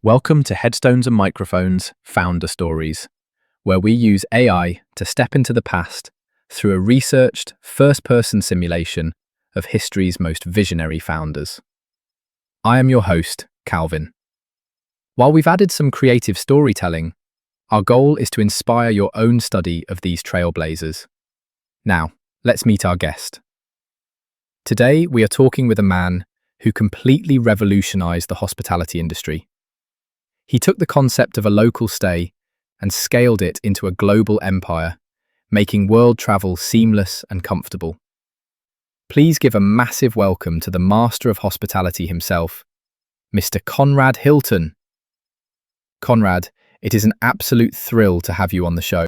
Welcome to Headstones and Microphones Founder Stories, where we use AI to step into the past through a researched, first-person simulation of history's most visionary founders. I am your host, Calvin. While we've added some creative storytelling, our goal is to inspire your own study of these trailblazers. Now, let's meet our guest. Today, we are talking with a man who completely revolutionized the hospitality industry. He took the concept of a local stay and scaled it into a global empire, making world travel seamless and comfortable. Please give a massive welcome to the master of hospitality himself, Mr. Conrad Hilton. Conrad, it is an absolute thrill to have you on the show.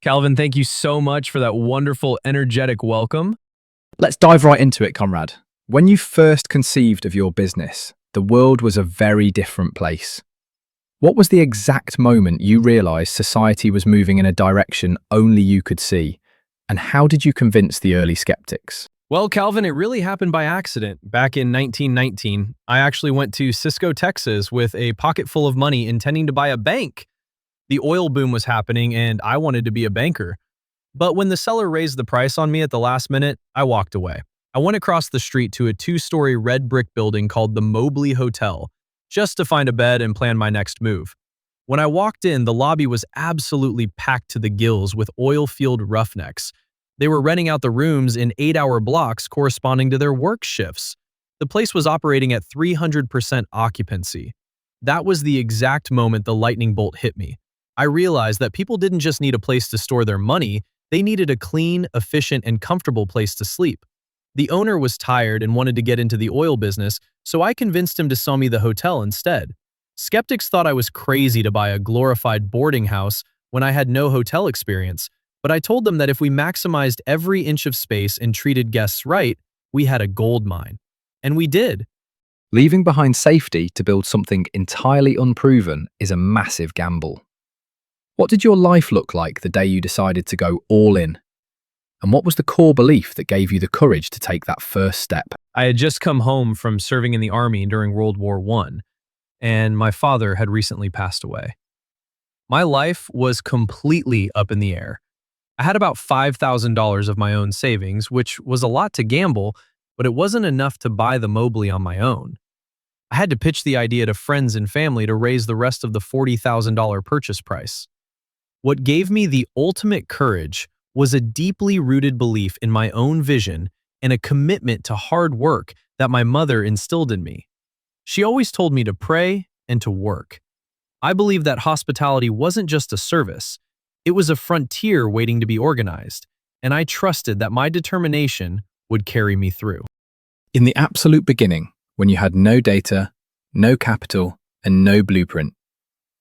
Calvin, thank you so much for that wonderful, energetic welcome. Let's dive right into it, Conrad. When you first conceived of your business, the world was a very different place. What was the exact moment you realized society was moving in a direction only you could see? And how did you convince the early skeptics? Well, Calvin, it really happened by accident. Back in 1919, I actually went to Cisco, Texas with a pocket full of money intending to buy a bank. The oil boom was happening and I wanted to be a banker. But when the seller raised the price on me at the last minute, I walked away. I went across the street to a 2-story red brick building called the Mobley Hotel, just to find a bed and plan my next move. When I walked in, the lobby was absolutely packed to the gills with oil field roughnecks. They were renting out the rooms in 8-hour blocks corresponding to their work shifts. The place was operating at 300% occupancy. That was the exact moment the lightning bolt hit me. I realized that people didn't just need a place to store their money, they needed a clean, efficient, and comfortable place to sleep. The owner was tired and wanted to get into the oil business, so I convinced him to sell me the hotel instead. Skeptics thought I was crazy to buy a glorified boarding house when I had no hotel experience, but I told them that if we maximized every inch of space and treated guests right, we had a gold mine. And we did. Leaving behind safety to build something entirely unproven is a massive gamble. What did your life look like the day you decided to go all in? And what was the core belief that gave you the courage to take that first step? I had just come home from serving in the Army during World War I, and my father had recently passed away. My life was completely up in the air. I had about $5,000 of my own savings, which was a lot to gamble, but it wasn't enough to buy the Mobley on my own. I had to pitch the idea to friends and family to raise the rest of the $40,000 purchase price. What gave me the ultimate courage was a deeply rooted belief in my own vision and a commitment to hard work that my mother instilled in me. She always told me to pray and to work. I believed that hospitality wasn't just a service, it was a frontier waiting to be organized, and I trusted that my determination would carry me through. In the absolute beginning, when you had no data, no capital, and no blueprint,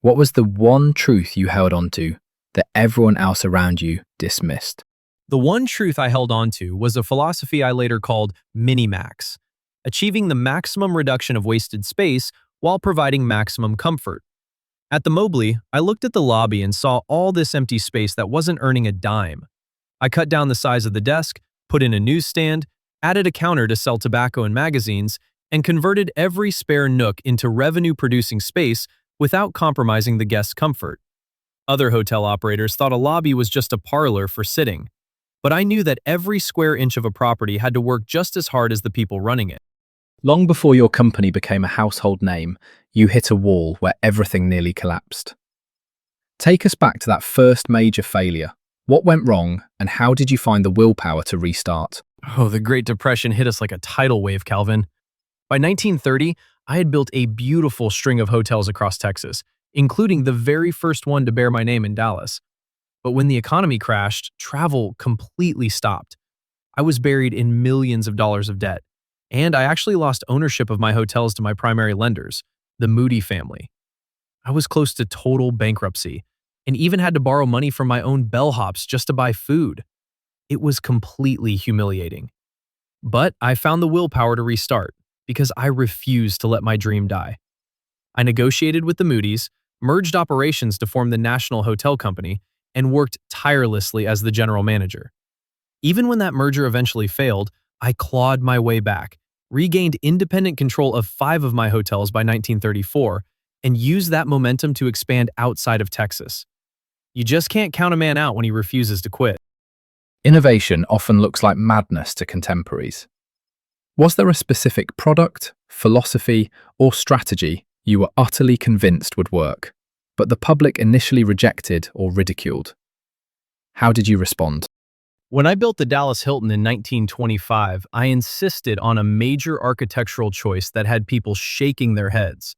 what was the one truth you held onto that everyone else around you dismissed? The one truth I held on to was a philosophy I later called mini-max, achieving the maximum reduction of wasted space while providing maximum comfort. At the Mobley, I looked at the lobby and saw all this empty space that wasn't earning a dime. I cut down the size of the desk, put in a newsstand, added a counter to sell tobacco and magazines, and converted every spare nook into revenue-producing space without compromising the guest's comfort. Other hotel operators thought a lobby was just a parlor for sitting, but I knew that every square inch of a property had to work just as hard as the people running it. Long before your company became a household name, you hit a wall where everything nearly collapsed. Take us back to that first major failure. What went wrong, and how did you find the willpower to restart? Oh, the Great Depression hit us like a tidal wave, Calvin. By 1930, I had built a beautiful string of hotels across Texas, including the very first one to bear my name in Dallas. But when the economy crashed, travel completely stopped. I was buried in millions of dollars of debt, and I actually lost ownership of my hotels to my primary lenders, the Moody family. I was close to total bankruptcy, and even had to borrow money from my own bellhops just to buy food. It was completely humiliating. But I found the willpower to restart, because I refused to let my dream die. I negotiated with the Moody's, merged operations to form the National Hotel Company, and worked tirelessly as the general manager. Even when that merger eventually failed, I clawed my way back, regained independent control of 5 of my hotels by 1934, and use that momentum to expand outside of Texas. You just can't count a man out when he refuses to quit. Innovation often looks like madness to contemporaries. Was there a specific product, philosophy, or strategy you were utterly convinced would work, but the public initially rejected or ridiculed? How did you respond? When I built the Dallas Hilton in 1925, I insisted on a major architectural choice that had people shaking their heads.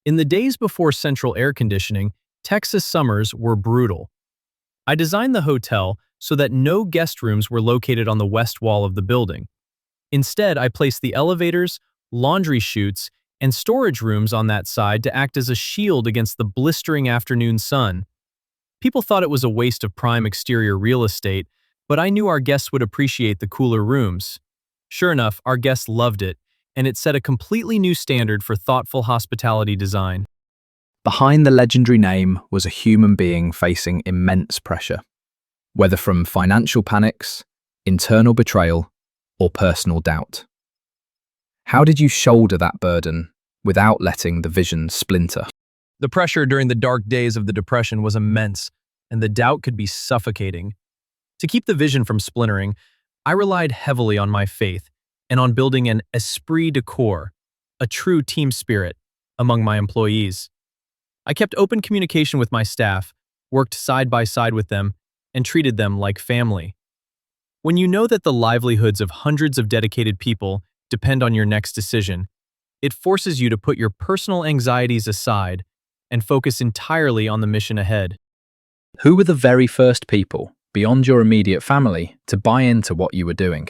In the days before central air conditioning, Texas summers were brutal. I designed the hotel so that no guest rooms were located on the west wall of the building. Instead, I placed the elevators, laundry chutes, and storage rooms on that side to act as a shield against the blistering afternoon sun. People thought it was a waste of prime exterior real estate, but I knew our guests would appreciate the cooler rooms. Sure enough, our guests loved it, and it set a completely new standard for thoughtful hospitality design. Behind the legendary name was a human being facing immense pressure, whether from financial panics, internal betrayal, or personal doubt. How did you shoulder that burden without letting the vision splinter? The pressure during the dark days of the Depression was immense, and the doubt could be suffocating. To keep the vision from splintering, I relied heavily on my faith and on building an esprit de corps, a true team spirit, among my employees. I kept open communication with my staff, worked side by side with them, and treated them like family. When you know that the livelihoods of hundreds of dedicated people depend on your next decision, it forces you to put your personal anxieties aside and focus entirely on the mission ahead. Who were the very first people, beyond your immediate family, to buy into what you were doing?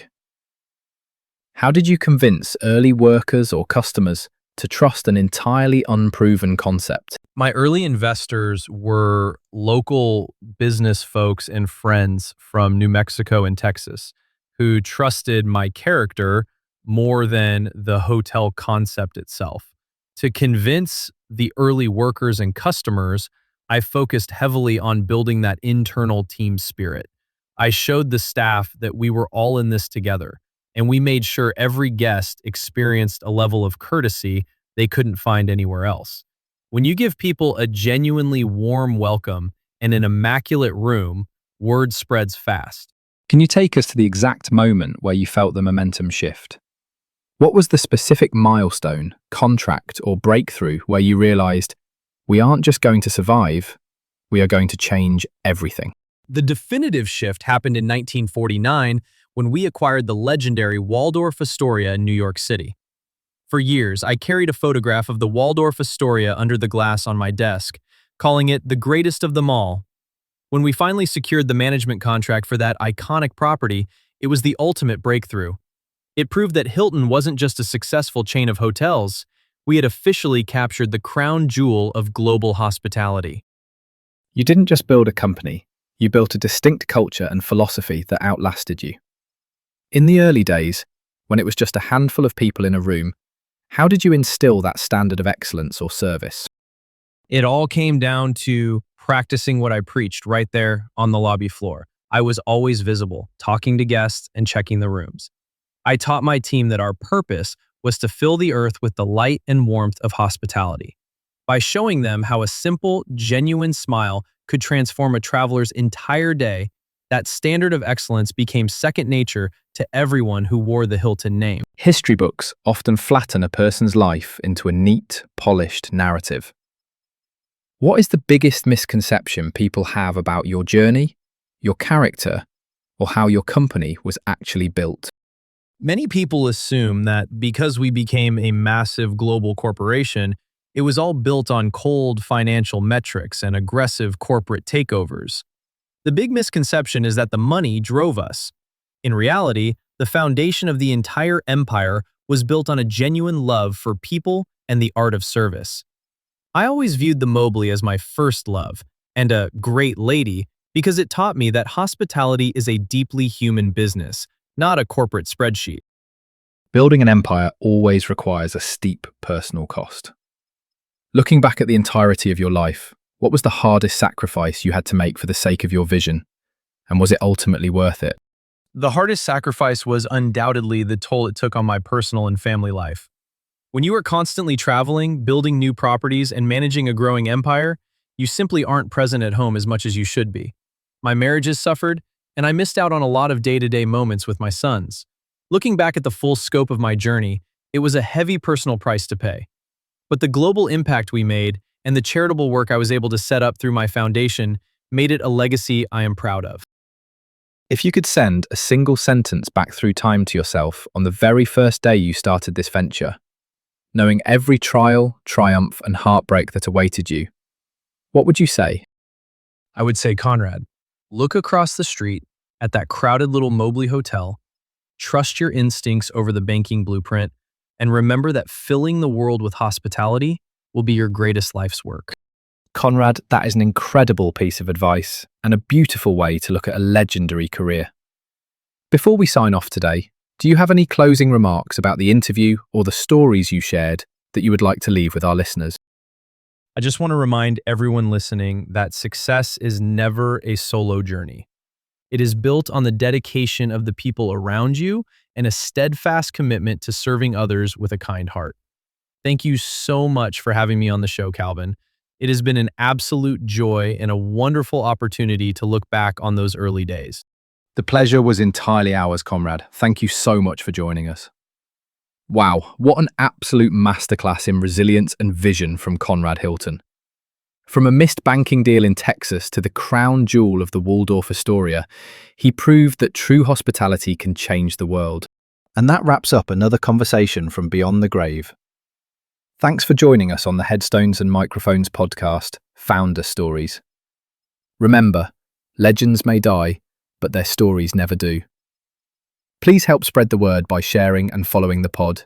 How did you convince early workers or customers to trust an entirely unproven concept? My early investors were local business folks and friends from New Mexico and Texas who trusted my character more than the hotel concept itself. To convince the early workers and customers, I focused heavily on building that internal team spirit. I showed the staff that we were all in this together, and we made sure every guest experienced a level of courtesy they couldn't find anywhere else. When you give people a genuinely warm welcome and an immaculate room, word spreads fast. Can you take us to the exact moment where you felt the momentum shift? What was the specific milestone, contract, or breakthrough where you realized we aren't just going to survive, we are going to change everything? The definitive shift happened in 1949 when we acquired the legendary Waldorf Astoria in New York City. For years, I carried a photograph of the Waldorf Astoria under the glass on my desk, calling it the greatest of them all. When we finally secured the management contract for that iconic property, it was the ultimate breakthrough. It proved that Hilton wasn't just a successful chain of hotels, we had officially captured the crown jewel of global hospitality. You didn't just build a company, you built a distinct culture and philosophy that outlasted you. In the early days, when it was just a handful of people in a room, how did you instill that standard of excellence or service? It all came down to practicing what I preached right there on the lobby floor. I was always visible, talking to guests and checking the rooms. I taught my team that our purpose was to fill the earth with the light and warmth of hospitality. By showing them how a simple, genuine smile could transform a traveler's entire day, that standard of excellence became second nature to everyone who wore the Hilton name. History books often flatten a person's life into a neat, polished narrative. What is the biggest misconception people have about your journey, your character, or how your company was actually built? Many people assume that because we became a massive global corporation, it was all built on cold financial metrics and aggressive corporate takeovers. The big misconception is that the money drove us. In reality, the foundation of the entire empire was built on a genuine love for people and the art of service. I always viewed the Mobley as my first love, and a great lady, because it taught me that hospitality is a deeply human business, not a corporate spreadsheet. Building an empire always requires a steep personal cost. Looking back at the entirety of your life, what was the hardest sacrifice you had to make for the sake of your vision? And was it ultimately worth it? The hardest sacrifice was undoubtedly the toll it took on my personal and family life. When you are constantly traveling, building new properties, and managing a growing empire, you simply aren't present at home as much as you should be. My marriage has suffered, and I missed out on a lot of day-to-day moments with my sons. Looking back at the full scope of my journey, it was a heavy personal price to pay. But the global impact we made and the charitable work I was able to set up through my foundation made it a legacy I am proud of. If you could send a single sentence back through time to yourself on the very first day you started this venture, knowing every trial, triumph, and heartbreak that awaited you, what would you say? I would say, Conrad, look across the street at that crowded little Mobley hotel, trust your instincts over the banking blueprint, and remember that filling the world with hospitality will be your greatest life's work. Conrad, that is an incredible piece of advice and a beautiful way to look at a legendary career. Before we sign off today, do you have any closing remarks about the interview or the stories you shared that you would like to leave with our listeners? I just want to remind everyone listening that success is never a solo journey. It is built on the dedication of the people around you and a steadfast commitment to serving others with a kind heart. Thank you so much for having me on the show, Calvin. It has been an absolute joy and a wonderful opportunity to look back on those early days. The pleasure was entirely ours, Conrad. Thank you so much for joining us. Wow, what an absolute masterclass in resilience and vision from Conrad Hilton. From a missed banking deal in Texas to the crown jewel of the Waldorf Astoria, he proved that true hospitality can change the world. And that wraps up another conversation from Beyond the Grave. Thanks for joining us on the Headstones and Microphones podcast, Founder Stories. Remember, legends may die, but their stories never do. Please help spread the word by sharing and following the pod.